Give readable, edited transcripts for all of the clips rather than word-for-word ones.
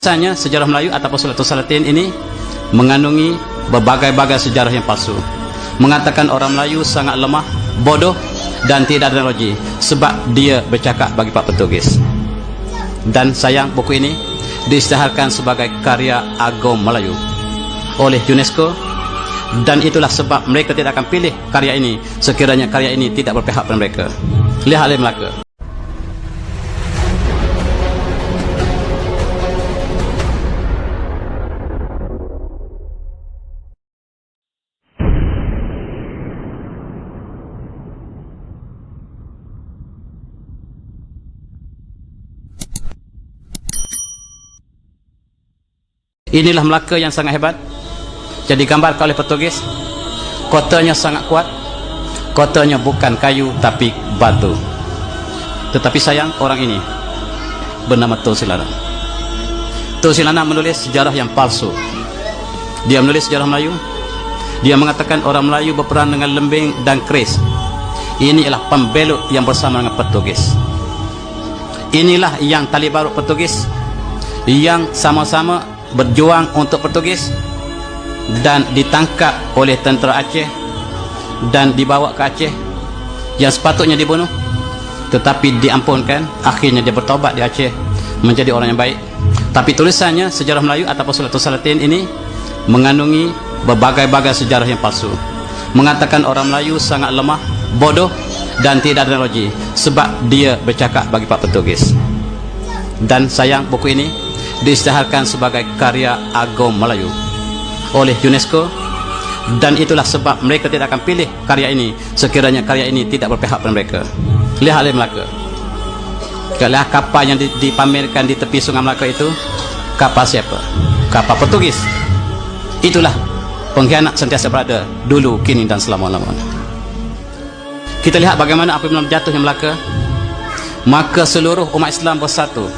Biasanya sejarah Melayu ataupun Salatul Salatin ini mengandungi berbagai-bagai sejarah yang palsu, mengatakan orang Melayu sangat lemah, bodoh dan tidak ada teknologi sebab dia bercakap bagi Pak Portugis. Dan sayang, buku ini diisytiharkan sebagai karya agong Melayu oleh UNESCO, dan itulah sebab mereka tidak akan pilih karya ini sekiranya karya ini tidak berpihak pada mereka. Lihatlah Melaka. Inilah Melaka yang sangat hebat, jadi digambarkan oleh Portugis. Kotanya sangat kuat, kotanya bukan kayu tapi batu. Tetapi sayang, orang ini bernama Tun Silana. Tun Silana menulis sejarah yang palsu. Dia menulis sejarah Melayu. Dia mengatakan orang Melayu berperang dengan lembing dan keris. Ini ialah pembelot yang bersama dengan Portugis. Inilah yang tali barut Portugis, yang sama-sama berjuang untuk Portugis dan ditangkap oleh tentera Aceh dan dibawa ke Aceh, yang sepatutnya dibunuh tetapi diampunkan. Akhirnya dia bertobat di Aceh menjadi orang yang baik. Tapi tulisannya sejarah Melayu ataupun Salatul Salatin ini mengandungi berbagai-bagai sejarah yang palsu, mengatakan orang Melayu sangat lemah, bodoh dan tidak ada teknologi sebab dia bercakap bagi Pak Portugis. Dan sayang, buku ini diisytiharkan sebagai karya agong Melayu oleh UNESCO, dan itulah sebab mereka tidak akan pilih karya ini sekiranya karya ini tidak berpihak pada mereka. Lihatlah Melaka. Kalau kapal yang dipamerkan di tepi Sungai Melaka itu kapal siapa? Kapal Portugis. Itulah pengkhianat sentiasa berada dulu, kini dan selama-lamanya. Kita lihat bagaimana apabila jatuhnya Melaka, maka seluruh umat Islam bersatu,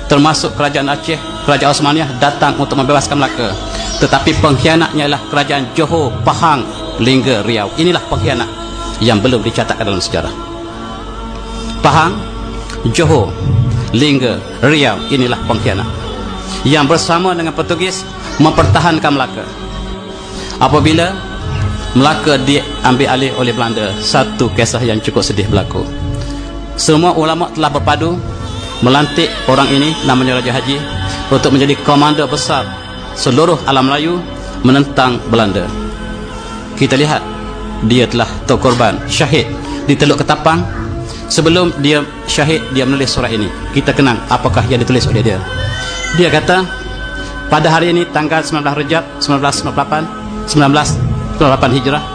termasuk kerajaan Aceh, kerajaan Osmaniyah datang untuk membebaskan Melaka. Tetapi pengkhianatnya ialah kerajaan Johor, Pahang, Lingga, Riau. Inilah pengkhianat yang belum dicatatkan dalam sejarah. Pahang, Johor, Lingga, Riau, inilah pengkhianat yang bersama dengan Portugis mempertahankan Melaka. Apabila Melaka diambil alih oleh Belanda, satu kisah yang cukup sedih berlaku. Semua ulama telah berpadu melantik orang ini, namanya Raja Haji, untuk menjadi komander besar seluruh alam Melayu menentang Belanda. Kita lihat dia telah terkorban, syahid di Teluk Ketapang. Sebelum dia syahid, dia menulis surat ini. Kita kenang apakah yang ditulis oleh dia. Dia kata, pada hari ini tanggal 19 Rejab 1998 Hijrah,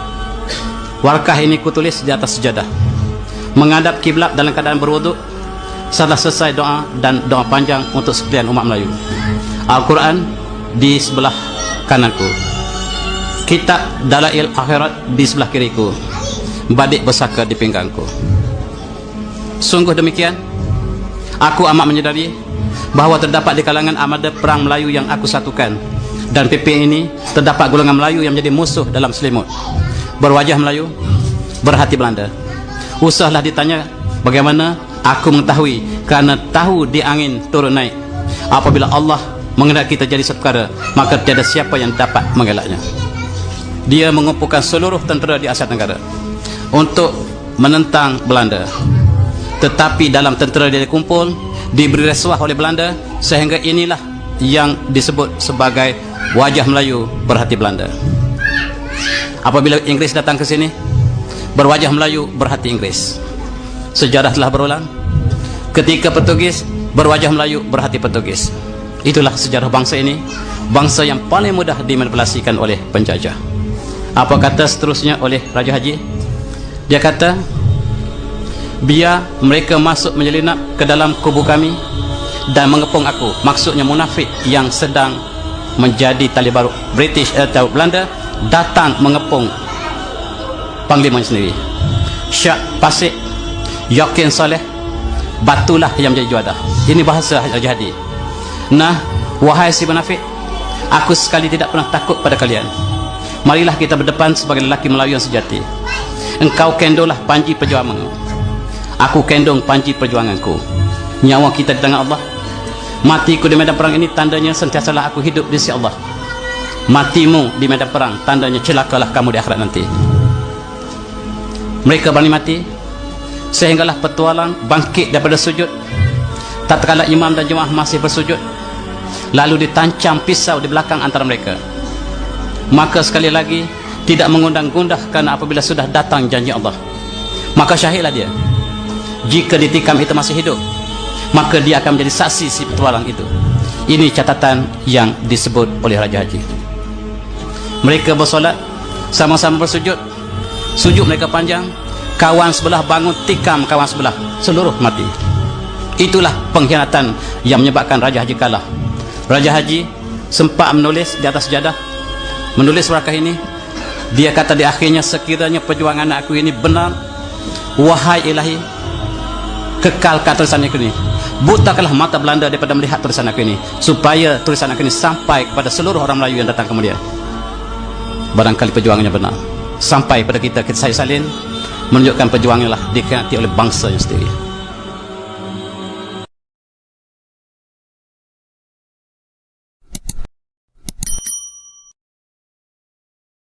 warkah ini kutulis di atas sejadah, menghadap kiblat dalam keadaan berwuduk setelah selesai doa dan doa panjang untuk sekalian umat Melayu. Al-Quran di sebelah kananku, kitab Dalail Akhirat di sebelah kiriku, badik besaka di pinggangku. Sungguh demikian, aku amat menyadari bahawa terdapat di kalangan armada perang Melayu yang aku satukan, dan PP ini terdapat golongan Melayu yang menjadi musuh dalam selimut, berwajah Melayu, berhati Belanda. Usahlah ditanya bagaimana aku mengetahui, kerana tahu di angin turun naik. Apabila Allah menghendaki terjadi satu perkara, maka tiada siapa yang dapat mengelaknya. Dia mengumpulkan seluruh tentera di Asia Tenggara untuk menentang Belanda. Tetapi dalam tentera dia dikumpul, diberi rasuah oleh Belanda, sehingga inilah yang disebut sebagai wajah Melayu, berhati Belanda. Apabila Inggris datang ke sini, berwajah Melayu, berhati Inggris. Sejarah telah berulang. Ketika Portugis, berwajah Melayu, berhati Portugis. Itulah sejarah bangsa ini, bangsa yang paling mudah dimanipulasikan oleh penjajah. Apa kata seterusnya oleh Raja Haji? Dia kata, biar mereka masuk menyelinap ke dalam kubu kami dan mengepung aku. Maksudnya munafik yang sedang menjadi tali barut British atau Belanda datang mengepung Panglima sendiri. Syak Pasik, yakin soleh, batulah yang menjadi juada. Ini bahasa Raja Hadi. Nah, wahai si munafik, aku sekali tidak pernah takut pada kalian. Marilah kita berdepan sebagai lelaki Melayu yang sejati. Engkau kendolah panji perjuanganmu, aku kendong panji perjuanganku. Nyawa kita di tangan Allah. Matiku di medan perang ini tandanya sentiasalah aku hidup di sisi Allah. Matimu di medan perang tandanya celakalah kamu di akhirat nanti. Mereka berani mati sehinggalah petualang bangkit daripada sujud. Tatkala imam dan jemaah masih bersujud, lalu ditancam pisau di belakang antara mereka. Maka sekali lagi tidak mengundang-undang, karena apabila sudah datang janji Allah, maka syahidlah dia. Jika ditikam itu masih hidup, maka dia akan menjadi saksi si petualang itu. Ini catatan yang disebut oleh Raja Haji. Mereka bersolat, sama-sama bersujud. Sujud mereka panjang. Kawan sebelah bangun, tikam kawan sebelah, seluruh mati. Itulah pengkhianatan yang menyebabkan Raja Haji kalah. Raja Haji sempat menulis di atas sejadah, menulis warakah ini. Dia kata di akhirnya, sekiranya perjuangan aku ini benar, wahai ilahi, kekalkan tulisan aku ini. Butakanlah mata Belanda daripada melihat tulisan aku ini, supaya tulisan aku ini sampai kepada seluruh orang Melayu yang datang kemudian. Barangkali perjuangannya benar, sampai pada kita Said Salin menunjukkan perjuangannya lah dikhianati oleh bangsa yang sendiri.